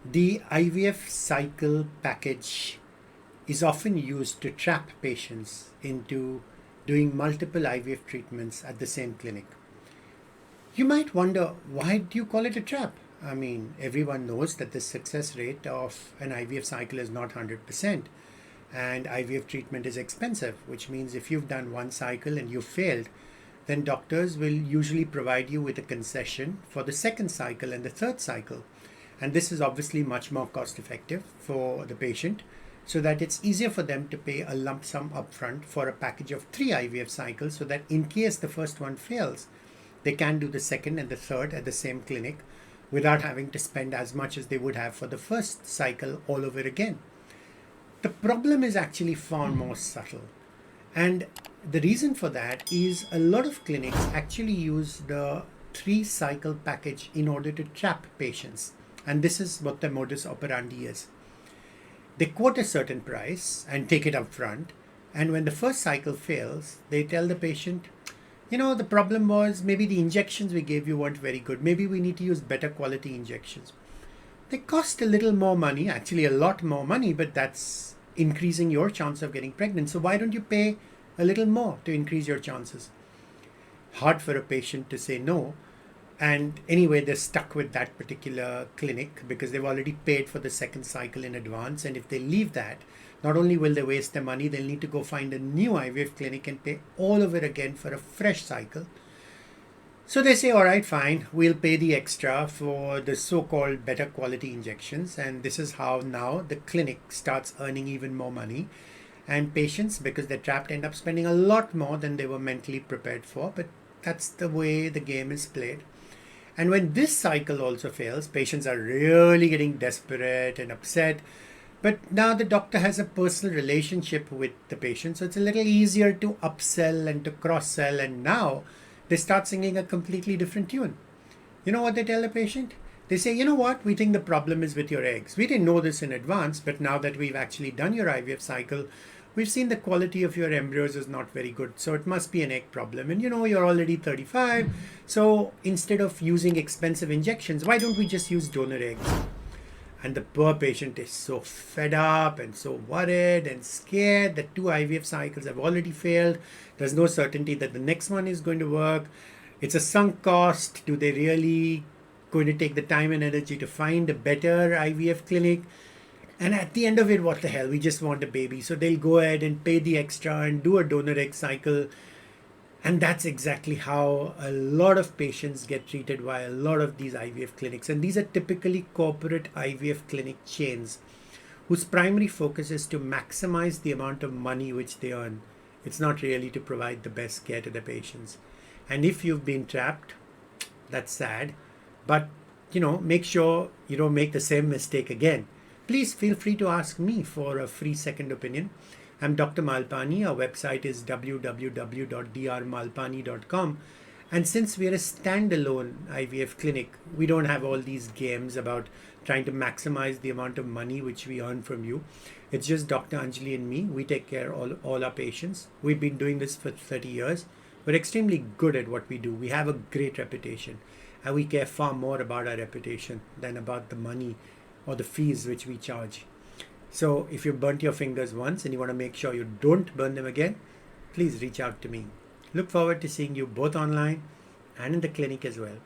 The IVF cycle package is often used to trap patients into doing multiple IVF treatments at the same clinic. You might wonder, why do you call it a trap? I mean, everyone knows that the success rate of an IVF cycle is not 100%, and IVF treatment is expensive, which means if you've done one cycle and you've failed, then doctors will usually provide you with a concession for the second cycle and the third cycle. And this is obviously much more cost effective for the patient, so that it's easier for them to pay a lump sum upfront for a package of 3 IVF cycles, so that in case the first one fails, they can do the second and the third at the same clinic without having to spend as much as they would have for the first cycle all over again. The problem is actually far more subtle. And the reason for that is a lot of clinics actually use the 3 cycle package in order to trap patients. And this is what the modus operandi is. They quote a certain price and take it up front. And when the first cycle fails, they tell the patient, the problem was maybe the injections we gave you weren't very good. Maybe we need to use better quality injections. They cost a little more money, actually a lot more money, but that's increasing your chance of getting pregnant. So why don't you pay a little more to increase your chances? Hard for a patient to say no. And anyway, they're stuck with that particular clinic because they've already paid for the second cycle in advance. And if they leave that, not only will they waste their money, they'll need to go find a new IVF clinic and pay all over again for a fresh cycle. So they say, all right, fine, we'll pay the extra for the so-called better quality injections. And this is how now the clinic starts earning even more money. And patients, because they're trapped, end up spending a lot more than they were mentally prepared for. But that's the way the game is played. And when this cycle also fails, patients are really getting desperate and upset. But now the doctor has a personal relationship with the patient, so it's a little easier to upsell and to cross-sell. And now they start singing a completely different tune. You know what they tell the patient? They say, you know what, we think the problem is with your eggs. We didn't know this in advance, but now that we've actually done your IVF cycle, we've seen the quality of your embryos is not very good. So it must be an egg problem. And you're already 35. So instead of using expensive injections, why don't we just use donor eggs? And the poor patient is so fed up and so worried and scared that 2 IVF cycles have already failed. There's no certainty that the next one is going to work. It's a sunk cost. Do they really going to take the time and energy to find a better IVF clinic? And at the end of it, what the hell? We just want a baby. So they'll go ahead and pay the extra and do a donor egg cycle. And that's exactly how a lot of patients get treated by a lot of these IVF clinics. And these are typically corporate IVF clinic chains whose primary focus is to maximize the amount of money which they earn. It's not really to provide the best care to the patients. And if you've been trapped, that's sad. But, make sure you don't make the same mistake again. Please feel free to ask me for a free second opinion. I'm Dr. Malpani. Our website is www.drmalpani.com. And since we are a standalone IVF clinic, we don't have all these games about trying to maximize the amount of money which we earn from you. It's just Dr. Anjali and me. We take care of all our patients. We've been doing this for 30 years. We're extremely good at what we do. We have a great reputation. And we care far more about our reputation than about the money or the fees which we charge. So if you burnt your fingers once and you want to make sure you don't burn them again, please reach out to me. Look forward to seeing you both online and in the clinic as well.